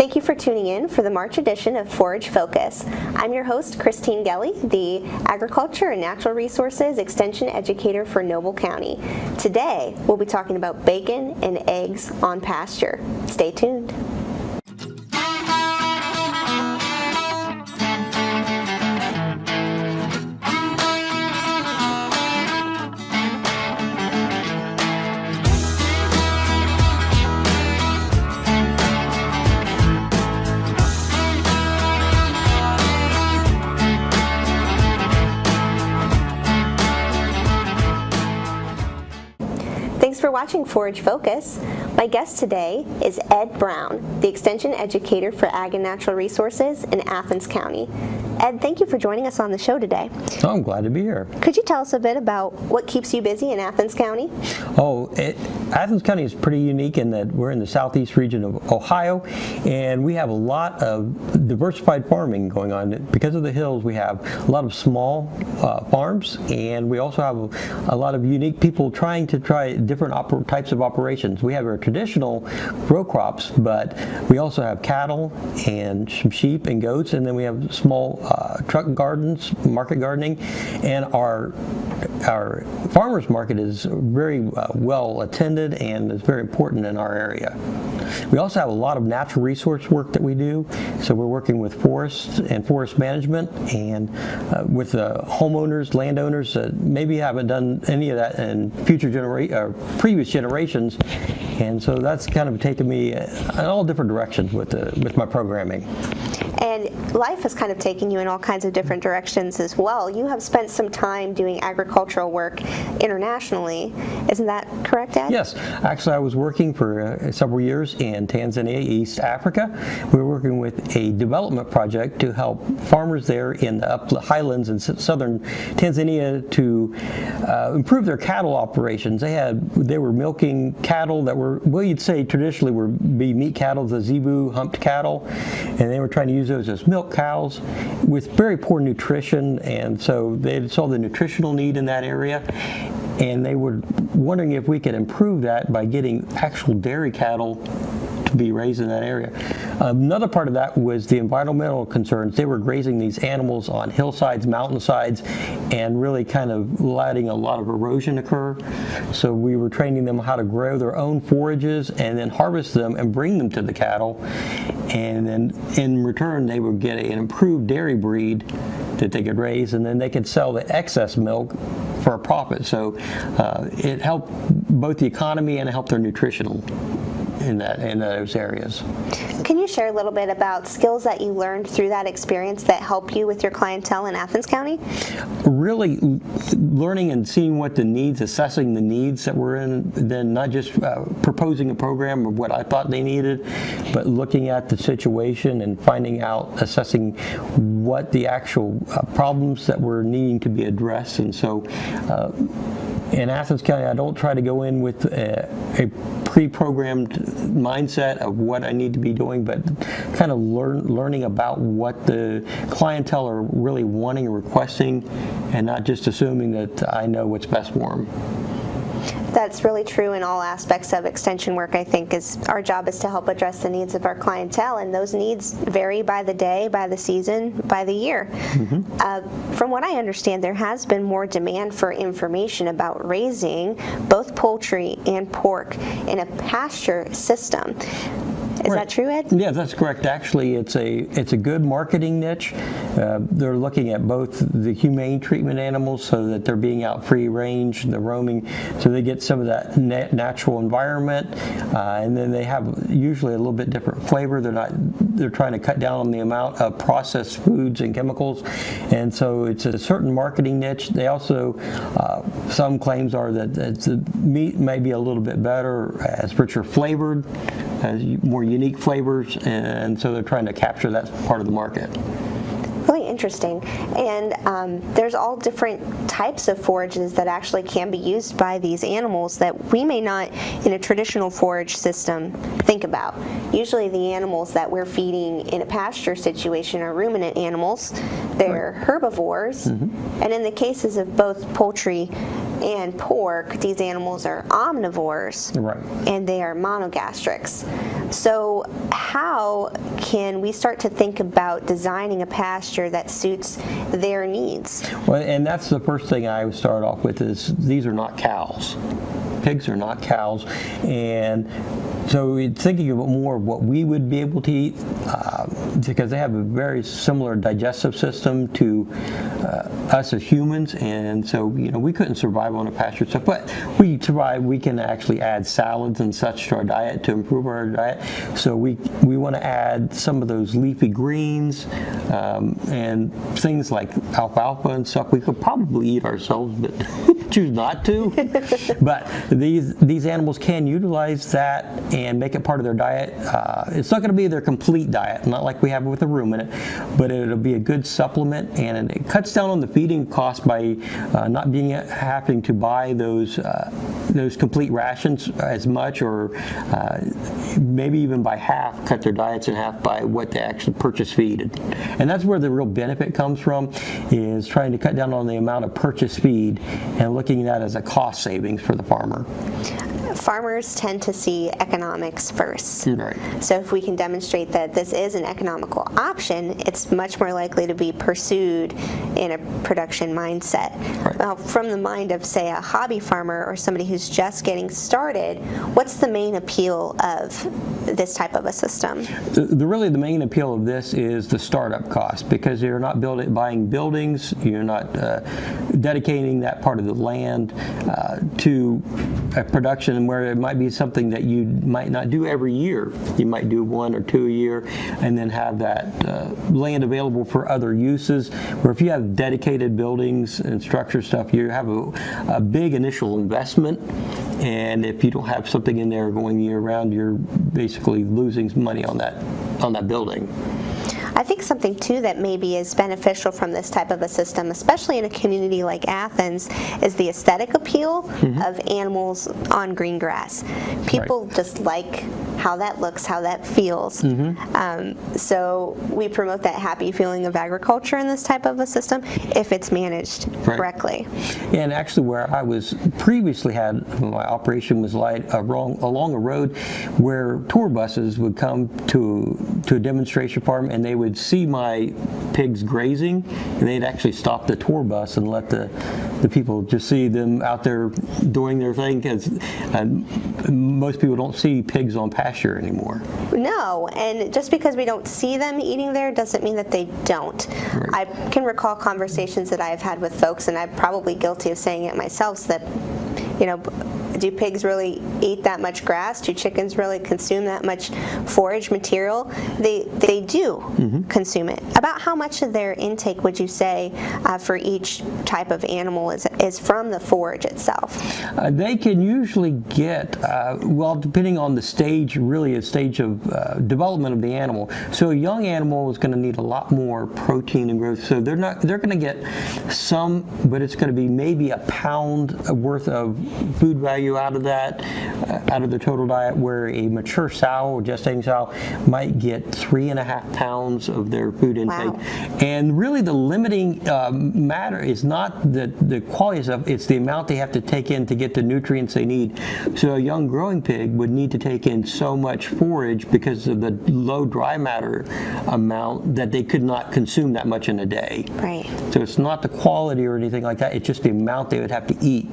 Thank you for tuning in for the March edition of Forage Focus. I'm your host, Christine Gelley, the Agriculture and Natural Resources Extension Educator for Noble County. Today, we'll be talking about bacon and eggs on pasture. Stay tuned. Thanks for watching Forage Focus. My guest today is Ed Brown, the Extension Educator for Ag and Natural Resources in Athens County. Ed, thank you for joining us on the show today. Oh, I'm glad to be here. Could you tell us a bit about what keeps you busy in Athens County? Athens County is pretty unique in that we're in the southeast region of Ohio, and we have a lot of diversified farming going on. Because of the hills, we have a lot of small farms, and we also have a lot of unique people trying different types of operations. We have our traditional row crops, but we also have cattle and some sheep and goats, and then we have small truck gardens, market gardening, and our farmers market is very well attended and is very important in our area. We also have a lot of natural resource work that we do, so we're working with forests and forest management and with homeowners, landowners that maybe haven't done any of that in previous generations, and so that's kind of taken me in all different directions with my programming. And life has kind of taken you in all kinds of different directions as well. You have spent some time doing agricultural work internationally. Isn't that correct, Ed? Yes. Actually, I was working for several years in Tanzania, East Africa. We were working with a development project to help farmers there in the highlands in southern Tanzania to improve their cattle operations. They were milking cattle that were, well, you'd say traditionally would be meat cattle, the zebu humped cattle, and they were trying to use those as milk cows with very poor nutrition, and so they saw the nutritional need in that area, and they were wondering if we could improve that by getting actual dairy cattle to be raised in that area. Another part of that was the environmental concerns. They were grazing these animals on hillsides, mountainsides, and really kind of letting a lot of erosion occur. So we were training them how to grow their own forages and then harvest them and bring them to the cattle. And then in return, they would get an improved dairy breed that they could raise, and then they could sell the excess milk for a profit. So it helped both the economy and it helped their nutritional in those areas. Can you share a little bit about skills that you learned through that experience that help you with your clientele in Athens County? Really learning and seeing what the needs, assessing the needs that were in, then not just proposing a program of what I thought they needed, but looking at the situation and finding out, assessing what the actual problems that were needing to be addressed. And so in Athens County, I don't try to go in with a pre-programmed mindset of what I need to be doing, but kind of learning about what the clientele are really wanting and requesting, and not just assuming that I know what's best for them. That's really true in all aspects of extension work. I think our job is to help address the needs of our clientele, and those needs vary by the day, by the season, by the year. Mm-hmm. From what I understand, there has been more demand for information about raising both poultry and pork in a pasture system. Is that true, Ed? Yeah, that's correct. Actually, it's a good marketing niche. They're looking at both the humane treatment animals, so that they're being out free range, the roaming, so they get some of that natural environment, and then they have usually a little bit different flavor. They're trying to cut down on the amount of processed foods and chemicals, and so it's a certain marketing niche. They also, some claims are that the meat may be a little bit better, as richer flavored, has more unique flavors, and so they're trying to capture that part of the market. Really interesting. And there's all different types of forages that actually can be used by these animals that we may not, in a traditional forage system, think about. Usually the animals that we're feeding in a pasture situation are ruminant animals. They're herbivores. Mm-hmm. And in the cases of both poultry and pork, these animals are omnivores, Right. and they are monogastrics. So how can we start to think about designing a pasture that suits their needs? Well, and that's the first thing I would start off with is these are not cows. Pigs are not cows, and so we're thinking about more of what we would be able to eat because they have a very similar digestive system to us as humans, and so we couldn't survive on a pasture stuff, but we survive. We can actually add salads and such to our diet to improve our diet. So we want to add some of those leafy greens and things like alfalfa and stuff. We could probably eat ourselves, but choose not to. But these animals can utilize that and make it part of their diet. It's not going to be their complete diet, not like we have with a ruminant, but it'll be a good supplement, and it cuts down on the feeding cost by not having to buy those complete rations as much, or maybe even by half, cut their diets in half by what they actually purchase feed. And that's where the real benefit comes from, is trying to cut down on the amount of purchase feed and looking at that as a cost savings for the farmer. Farmers tend to see economics first. Right. So if we can demonstrate that this is an economical option, it's much more likely to be pursued in a production mindset. Right. Now, from the mind of, say, a hobby farmer or somebody who's just getting started, what's the main appeal of this type of a system? Really, the main appeal of this is the startup cost, because you're not buying buildings, you're not dedicating that part of the land to a production where it might be something that you might not do every year. You might do 1 or 2 a year and then have that land available for other uses. Where if you have dedicated buildings and structure stuff, you have a big initial investment, and if you don't have something in there going year round, you're basically losing money on that building. I think something too that maybe is beneficial from this type of a system, especially in a community like Athens, is the aesthetic appeal of animals on green grass. People just like how that looks, how that feels. So we promote that happy feeling of agriculture in this type of a system if it's managed correctly. And actually, where I was previously my operation was along a road where tour buses would come to a demonstration farm, and they would see my pigs grazing, and they'd actually stop the tour bus and let the people just see them out there doing their thing, because most people don't see pigs on pasture anymore. No, and just because we don't see them eating there doesn't mean that they don't. I can recall conversations that I've had with folks, and I'm probably guilty of saying it myself, that do pigs really eat that much grass? Do chickens really consume that much forage material? They do consume it. About how much of their intake would you say for each type of animal is from the forage itself? They can usually get, depending on the stage, really a stage of development of the animal. So a young animal is going to need a lot more protein and growth. So they're going to get some, but it's going to be maybe a pound worth of food value out of that, out of the total diet, where a mature sow or gestating sow might get 3.5 pounds of their food intake. Wow. And really the limiting matter is not the quality stuff, it's the amount they have to take in to get the nutrients they need. So a young growing pig would need to take in so much forage because of the low dry matter amount that they could not consume that much in a day. Right. So it's not the quality or anything like that, it's just the amount they would have to eat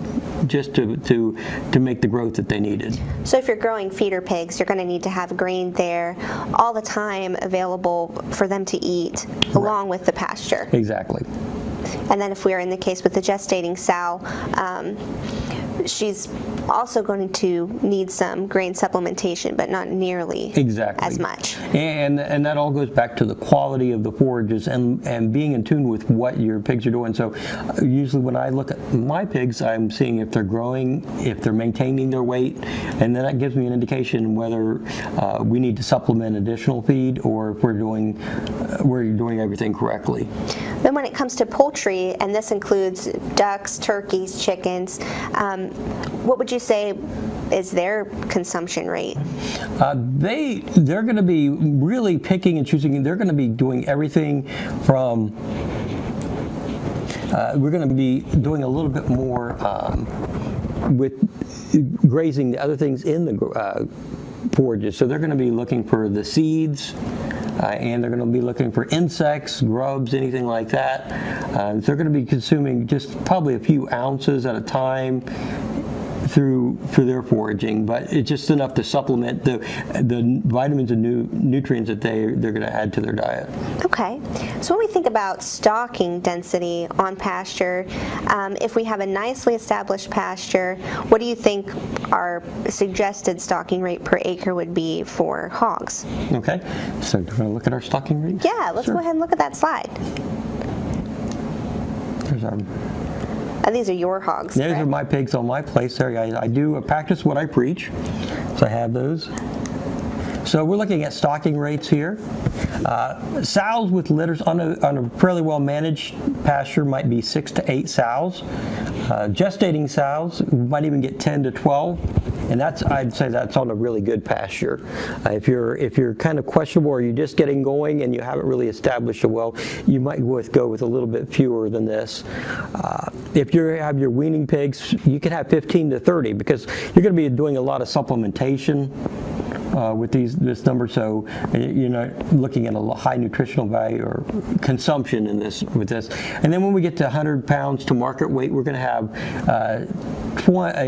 just to make the growth that they needed. So if you're growing feeder pigs, you're going to need to have grain there all the time available for them to eat along with the pasture. Exactly. And then if we are in the case with the gestating sow, she's also going to need some grain supplementation, but not nearly as much. And that all goes back to the quality of the forages and being in tune with what your pigs are doing. So usually when I look at my pigs, I'm seeing if they're growing, if they're maintaining their weight, and then that gives me an indication whether we need to supplement additional feed or if we're doing everything correctly. Then when it comes to poultry, and this includes ducks, turkeys, chickens, what would you say is their consumption rate? They're going to be really picking and choosing. They're going to be doing everything from we're going to be doing a little bit more with grazing the other things in the forages. So they're going to be looking for the seeds, and they're going to be looking for insects, grubs, anything like that. They're going to be consuming just probably a few ounces at a time through their foraging, but it's just enough to supplement the vitamins and nutrients that they're going to add to their diet. Okay. So when we think about stocking density on pasture, if we have a nicely established pasture, what do you think our suggested stocking rate per acre would be for hogs? Okay. So do you want to look at our stocking rates? Yeah, let's go ahead and look at that slide. There's our... These are your hogs. These correct? are my pigs on my place there. I do practice what I preach, so I have those. So we're looking at stocking rates here. Sows with litters on a fairly well managed pasture might be 6 to 8 sows. Gestating sows might even get 10 to 12, and I'd say that's on a really good pasture. If you're kind of questionable or you're just getting going and you haven't really established a well, you might go with a little bit fewer than this. If you have your weaning pigs, you can have 15 to 30 because you're going to be doing a lot of supplementation with this number, so you're not looking at a high nutritional value or consumption with this. And then when we get to 100 pounds to market weight, we're going to have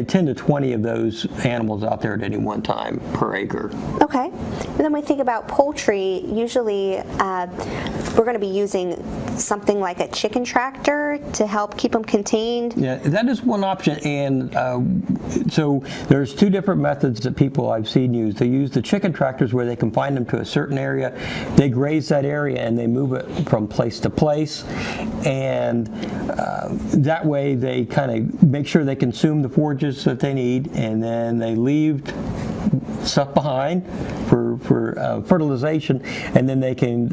10 to 20 of those animals out there at any one time per acre. Okay. And then we think about poultry, usually we're going to be using something like a chicken tractor to help keep them contained. Yeah, that is one option, and so there's two different methods that people I've seen use. They use the chicken tractors where they confine them to a certain area, they graze that area and they move it from place to place, and that way they kind of make sure they consume the forages that they need, and then they leave stuff behind for fertilization, and then they can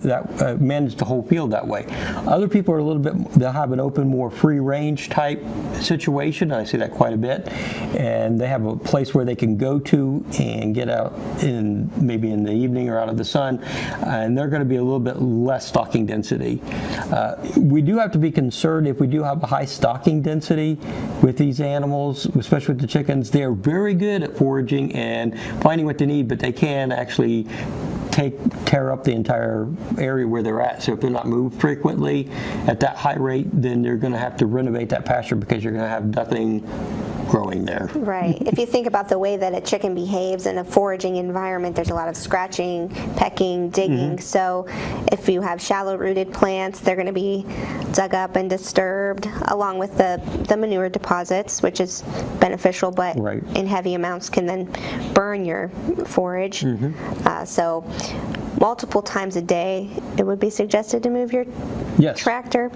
manage the whole field that way. Other people are they'll have an open, more free range type situation. I see that quite a bit, and they have a place where they can go to and get out maybe in the evening or out of the sun, and they're going to be a little bit less stocking density. We do have to be concerned if we do have a high stocking density with these animals, especially with the chickens. They're very good at foraging and finding what they need, but they can actually tear up the entire area where they're at. So if they're not moved frequently at that high rate, then they're going to have to renovate that pasture because you're going to have nothing growing there. Right. If you think about the way that a chicken behaves in a foraging environment, there's a lot of scratching, pecking, digging. So if you have shallow-rooted plants, they're going to be dug up and disturbed, along with the manure deposits, which is beneficial, but in heavy amounts can then burn your forage. So multiple times a day, it would be suggested to move your tractor.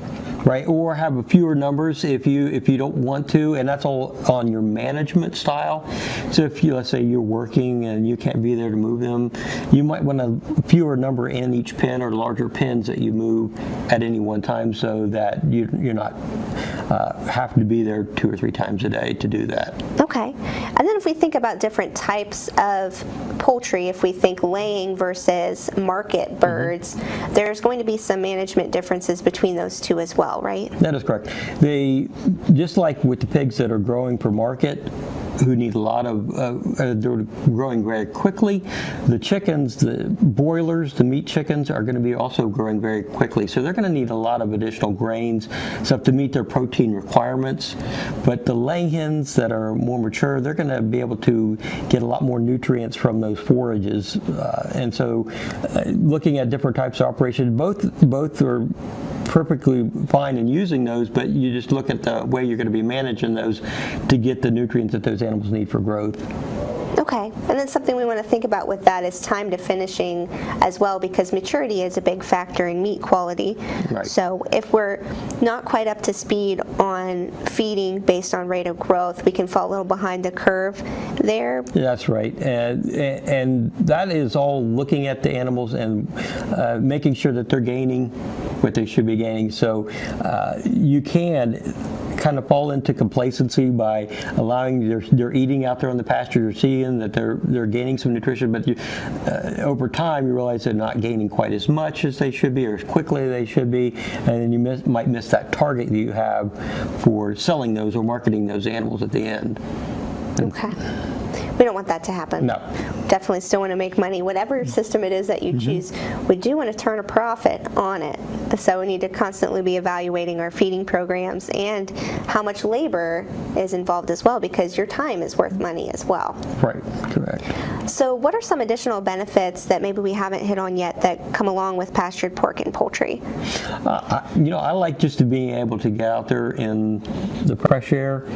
Right, or have a fewer numbers if you don't want to, and that's all on your management style. So if let's say you're working and you can't be there to move them, you might want a fewer number in each pen or larger pens that you move at any one time, so that you're not having to be there 2 or 3 times a day to do that. Okay, and then if we think about different types of poultry, if we think laying versus market birds, there's going to be some management differences between those two as well, right? That is correct. Just like with the pigs that are growing for market, who need a lot of, they're growing very quickly. The chickens, the broilers, the meat chickens are going to be also growing very quickly. So they're going to need a lot of additional grains, stuff to meet their protein requirements. But the laying hens that are more mature, they're going to be able to get a lot more nutrients from those forages. And so looking at different types of operations, both are perfectly fine in using those, but you just look at the way you're going to be managing those to get the nutrients that those animals need for growth. Okay, and then something we want to think about with that is time to finishing as well, because maturity is a big factor in meat quality. Right. So if we're not quite up to speed on feeding based on rate of growth, we can fall a little behind the curve there. That's right, and that is all looking at the animals and making sure that they're gaining what they should be gaining. So you can kind of fall into complacency by allowing they're eating out there on the pasture. You're seeing that they're gaining some nutrition, but over time you realize they're not gaining quite as much as they should be or as quickly as they should be, and then you might miss that target that you have for selling those or marketing those animals at the end. Okay. We don't want that to happen. No. Definitely still want to make money, whatever system it is that you choose. We do want to turn a profit on it. So we need to constantly be evaluating our feeding programs and how much labor is involved as well, because your time is worth money as well. Right, correct. So what are some additional benefits that maybe we haven't hit on yet that come along with pastured pork and poultry? I like just to being able to get out there in the fresh air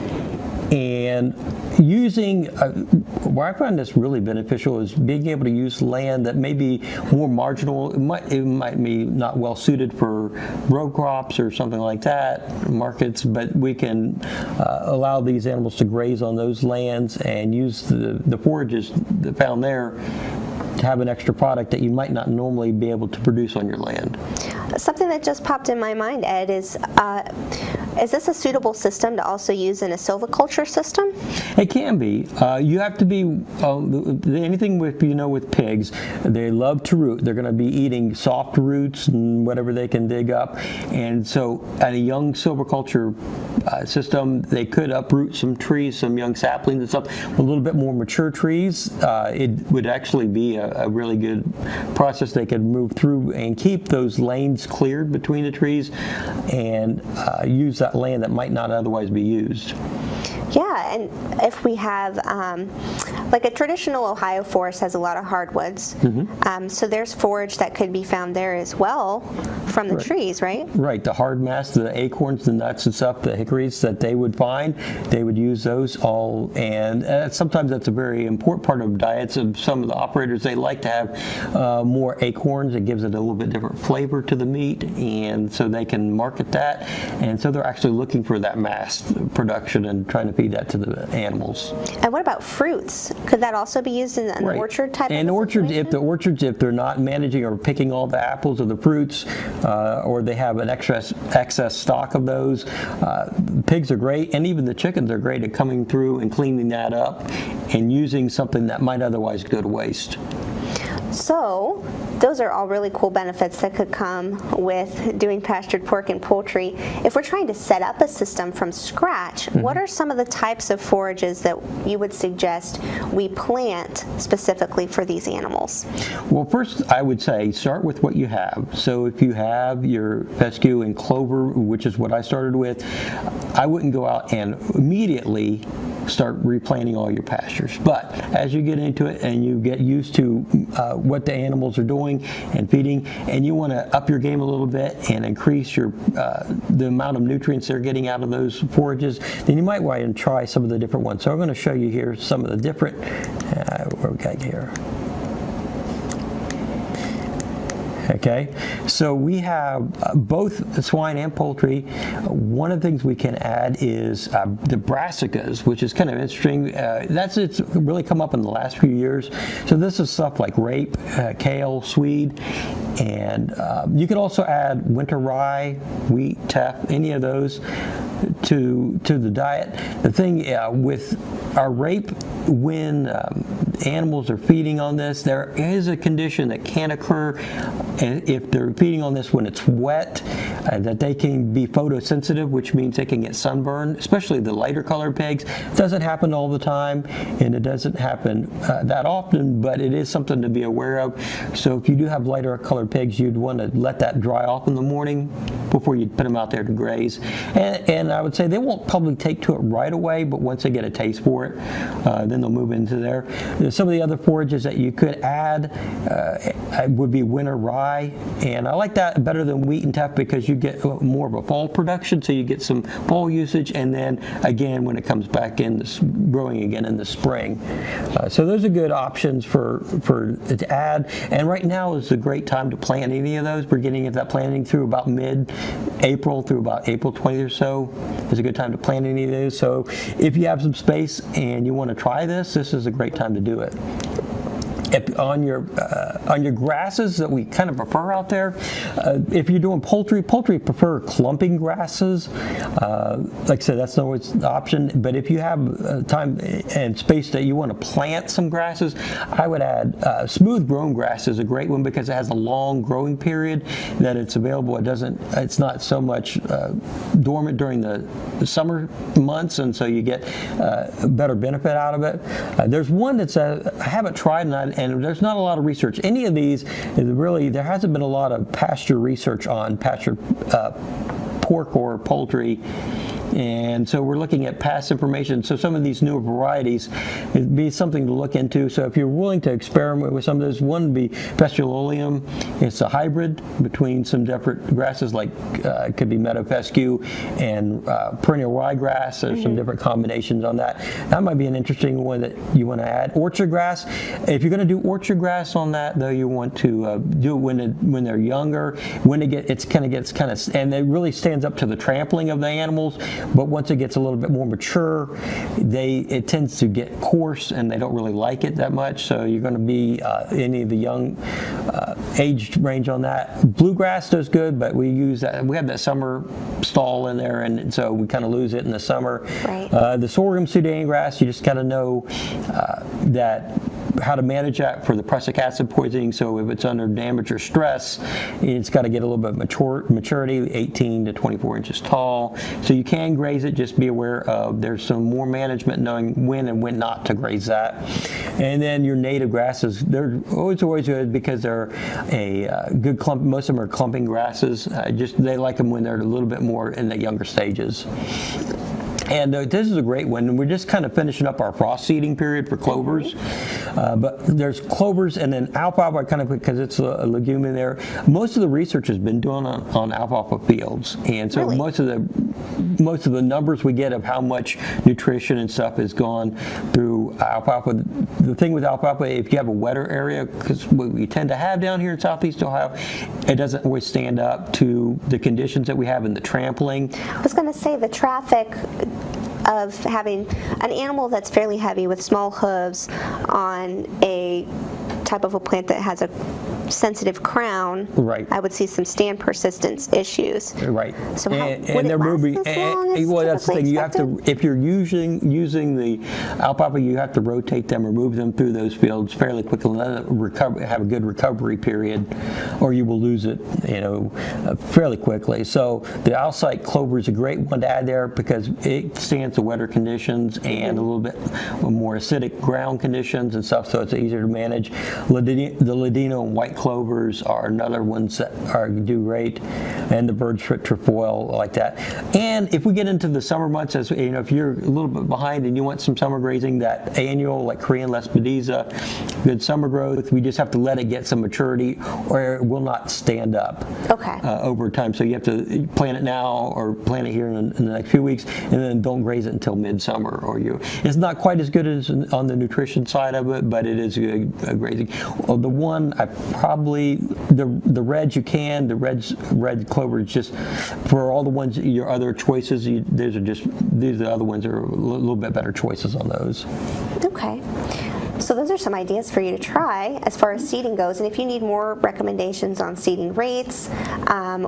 and using, where I find this really beneficial is being able to use land that may be more marginal. It might be not well suited for row crops or something like that, markets, but we can allow these animals to graze on those lands and use the forages that found there to have an extra product that you might not normally be able to produce on your land. Something that just popped in my mind, Ed, is this a suitable system to also use in a silviculture system? It can be. You have to be, anything with pigs, they love to root. They're going to be eating soft roots and whatever they can dig up. And so at a young silviculture system, they could uproot some trees, some young saplings and stuff. A little bit more mature trees, it would actually be a really good process. They could move through and keep those lanes cleared between the trees and use that land that might not otherwise be used. Yeah, and if we have, like a traditional Ohio forest has a lot of hardwoods, so there's forage that could be found there as well from the trees, right? Right, the hard mass, the acorns, the nuts and stuff, the hickories that they would find, they would use those all, and sometimes that's a very important part of diets of some of the operators. They like to have more acorns. It gives it a little bit different flavor to the meat, and so they can market that, and so they're actually looking for that mass production and trying to feed that to the animals. And what about fruits? Could that also be used in an orchard type of orchards, situation? if they're not managing or picking all the apples or the fruits, or they have an excess stock of those, pigs are great, and even the chickens are great at coming through and cleaning that up and using something that might otherwise go to waste. So those are all really cool benefits that could come with doing pastured pork and poultry. If we're trying to set up a system from scratch, what are some of the types of forages that you would suggest we plant specifically for these animals? Well, first I would say start with what you have. So if you have your fescue and clover, which is what I started with, I wouldn't go out and immediately start replanting all your pastures. But as you get into it and you get used to what the animals are doing and feeding, and you want to up your game a little bit and increase your the amount of nutrients they're getting out of those forages, then you might want to try some of the different ones. So I'm going to show you here some of the different, where we got here. Okay, so we have both swine and poultry. One of the things we can add is the Brassicas, which is kind of interesting. It's really come up in the last few years. So this is stuff like rape, kale, swede, and you could also add winter rye, wheat, teff, any of those to the diet. The thing with our rape, when animals are feeding on this, there is a condition that can occur if they're feeding on this when it's wet, that they can be photosensitive, which means they can get sunburned, especially the lighter colored pigs. It doesn't happen all the time, and it doesn't happen that often, but it is something to be aware of. So if you do have lighter colored pigs, you'd want to let that dry off in the morning before you put them out there to graze. And I would say they won't probably take to it right away, but once they get a taste for it, then they'll move into there. Some of the other forages that you could add would be winter rye, and I like that better than wheat and teff because you get more of a fall production, so you get some fall usage, and then again when it comes back in growing again in the spring. So those are good options for to add, and right now is a great time to plant any of those. We're getting into that planting through about mid-April through about April 20th or so is a good time to plant any of those. So if you have some space and you want to try this, this is a great time to do it. on your grasses that we kind of prefer out there, if you're doing poultry prefer clumping grasses. Like I said, that's not always the option. But if you have time and space that you want to plant some grasses, I would add smooth grown grass is a great one because it has a long growing period that it's available. It's not so much dormant during the summer months, and so you get better benefit out of it. There's one that's I haven't tried, and there's not a lot of research. Any of these, there hasn't been a lot of pasture research on pasture pork or poultry. And so we're looking at past information. So some of these newer varieties, it'd be something to look into. So if you're willing to experiment with some of those, one would be Pasturalium. It's a hybrid between some different grasses, like it could be meadow fescue and perennial ryegrass. There's some different combinations on that. That might be an interesting one that you want to add. Orchard grass. If you're going to do orchard grass on that, though, you want to do it when they're younger. When it gets kind of, and it really stands up to the trampling of the animals. But once it gets a little bit more mature, it tends to get coarse, and they don't really like it that much. So you're going to be any of the young age range on that. Bluegrass does good, but we use that. We have that summer stall in there, and so we kind of lose it in the summer. Right. The sorghum Sudan grass, you just got to know how to manage that for the prussic acid poisoning. So if it's under damage or stress, it's got to get a little bit maturity, 18 to 24 inches tall. So you can graze it, just be aware of there's some more management knowing when and when not to graze that. And then your native grasses, they're always good because they're a good clump. Most of them are clumping grasses. They like them when they're a little bit more in the younger stages. And this is a great one. We're just kind of finishing up our frost seeding period for clovers. But there's clovers and then alfalfa, kind of because it's a legume in there. Most of the research has been done on alfalfa fields. And so really? most of the numbers we get of how much nutrition and stuff has gone through alfalfa. The thing with alfalfa, if you have a wetter area, because what we tend to have down here in southeast Ohio, it doesn't always stand up to the conditions that we have in the trampling. I was going to say the traffic of having an animal that's fairly heavy with small hooves on a type of a plant that has a sensitive crown, right, I would see some stand persistence issues. Right. So and would they're it last moving. as long as Well, that's the thing. You have to, expected? if you're using the alfalfa, you have to rotate them or move them through those fields fairly quickly, and let it have a good recovery period, or you will lose it, fairly quickly. So the Alsite clover is a great one to add there because it stands to wetter conditions and a little bit more acidic ground conditions and stuff, so it's easier to manage. The Ladino and white clovers are another ones that do great, and the bird trefoil like that. And if we get into the summer months, as if you're a little bit behind and you want some summer grazing, that annual like Korean Lespedeza, good summer growth, we just have to let it get some maturity or it will not stand up over time. So you have to plant it now or plant it here in the next few weeks, and then don't graze it until midsummer. It's not quite as good as on the nutrition side of it, but it is good grazing. Well, the one the reds the red clover is just for all the ones, your other choices, these are the other ones are a little bit better choices on those. Okay. So those are some ideas for you to try as far as seeding goes. And if you need more recommendations on seeding rates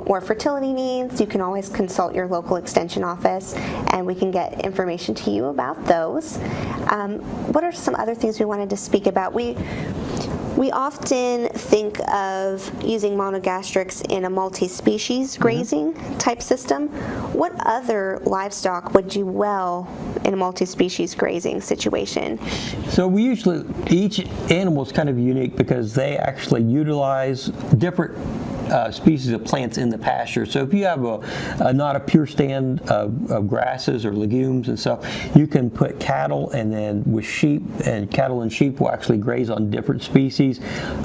or fertility needs, you can always consult your local extension office and we can get information to you about those. What are some other things we wanted to speak about? We often think of using monogastrics in a multi-species grazing type system. What other livestock would do well in a multi-species grazing situation? So each animal is kind of unique because they actually utilize different species of plants in the pasture. So if you have not a pure stand of grasses or legumes and stuff, you can put cattle and then with sheep, and cattle and sheep will actually graze on different species.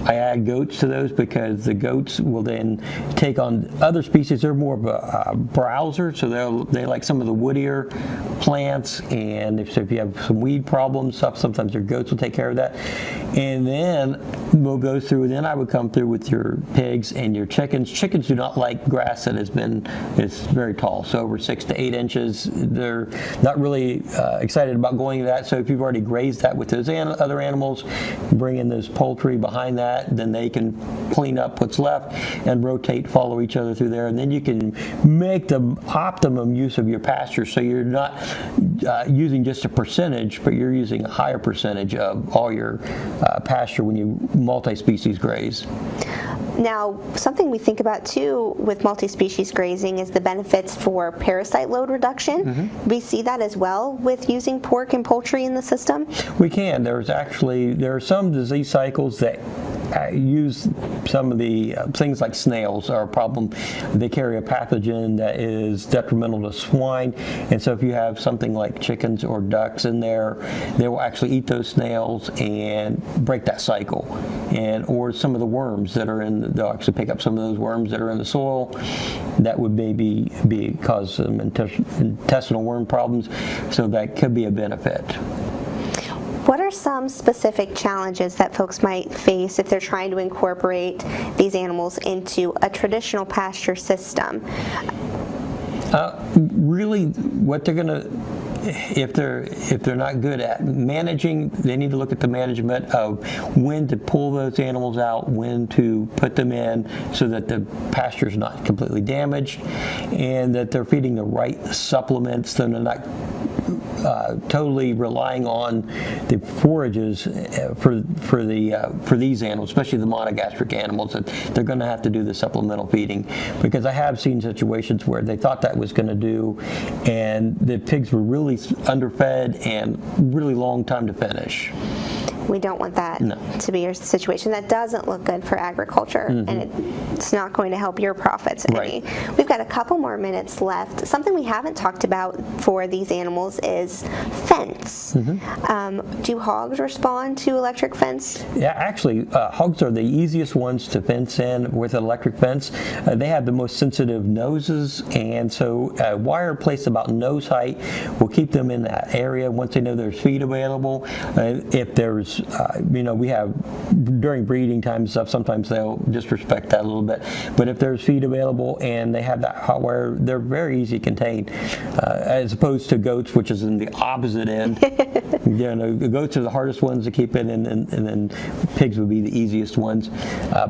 I add goats to those because the goats will then take on other species. They're more of a browser, so they like some of the woodier plants, and if you have some weed problems, sometimes your goats will take care of that. And then we'll go through, then I would come through with your pigs and your chickens. Chickens do not like grass that is very tall, so over 6 to 8 inches. They're not really excited about going to that. So if you've already grazed that with those other animals, bring in those poultry behind that, then they can clean up what's left and rotate, follow each other through there, and then you can make the optimum use of your pasture. So you're not using just a percentage, but you're using a higher percentage of all your pasture when you multi-species graze. Now, something we think about too with multi-species grazing is the benefits for parasite load reduction. We see that as well with using pork and poultry in the system. We can. There are some disease cycles that use some of the things like snails are a problem. They carry a pathogen that is detrimental to swine, and so if you have something like chickens or ducks in there, they will actually eat those snails and break that cycle. Or some of the worms that are they'll actually pick up some of those worms that are in the soil that would maybe cause some intestinal worm problems, so that could be a benefit. What are some specific challenges that folks might face if they're trying to incorporate these animals into a traditional pasture system? Really, what they're going to, if they're not good at managing, they need to look at the management of when to pull those animals out, when to put them in, so that the pasture is not completely damaged, and that they're feeding the right supplements, so they're not totally relying on the forages for these animals, especially the monogastric animals, that they're going to have to do the supplemental feeding, because I have seen situations where they thought that was going to do, and the pigs were really underfed and really long time to finish. We don't want that to be your situation. That doesn't look good for agriculture, and it's not going to help your profits any. We've got a couple more minutes left. Something we haven't talked about for these animals is fence. Do hogs respond to electric fence? Yeah, actually, hogs are the easiest ones to fence in with an electric fence. They have the most sensitive noses, and so a wire placed about nose height will keep them in that area once they know there's feed available. If there's we have during breeding time and stuff, sometimes they'll disrespect that a little bit. But if there's feed available and they have that hot wire, they're very easy contained, as opposed to goats, which is in the opposite end. The goats are the hardest ones to keep in, and then pigs would be the easiest ones.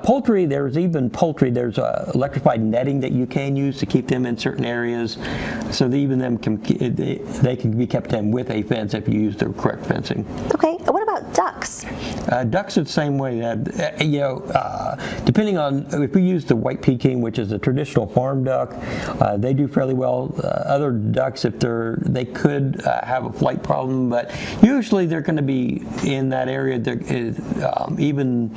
Poultry, there's electrified netting that you can use to keep them in certain areas, so that even them they can be kept in with a fence if you use the correct fencing. Okay, what about ducks? Ducks are the same way. Depending on if we use the white Peking, which is a traditional farm duck, they do fairly well. Other ducks, they could have a flight problem, but usually they're going to be in that area. Even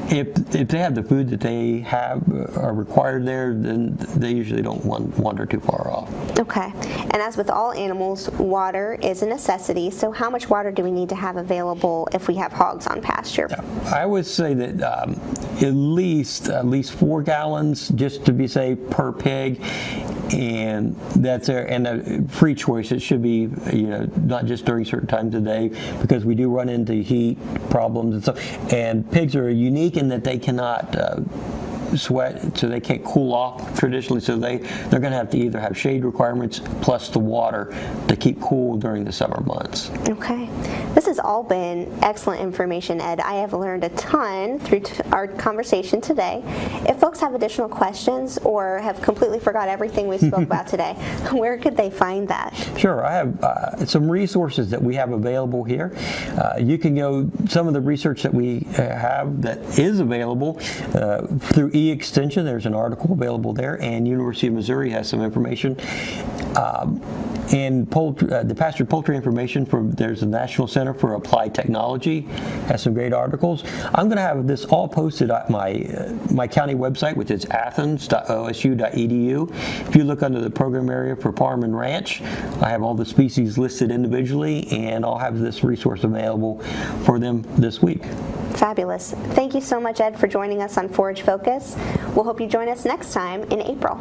if they have the food that they are required there, then they usually don't wander too far off. Okay. And as with all animals, water is a necessity. So how much water do we need to have available if we have hogs on pasture? I would say that at least 4 gallons, just to be safe, per pig. And that's a free choice. It should be, not just during certain times of the day, because we do run into heat problems and stuff. And pigs are unique in that they cannot sweat, so they can't cool off traditionally, so they're going to have to either have shade requirements plus the water to keep cool during the summer months. Okay. This has all been excellent information, Ed. I have learned a ton through our conversation today. If folks have additional questions or have completely forgot everything we spoke about today, where could they find that? Sure. I have some resources that we have available here. You can go, some of the research that we have that is available through Extension, there's an article available there, and University of Missouri has some information. And the pastured poultry information there's the National Center for Applied Technology, has some great articles. I'm going to have this all posted at my county website, which is athens.osu.edu. If you look under the program area for farm and ranch, I have all the species listed individually, and I'll have this resource available for them this week. Fabulous. Thank you so much, Ed, for joining us on Forage Focus. We'll hope you join us next time in April.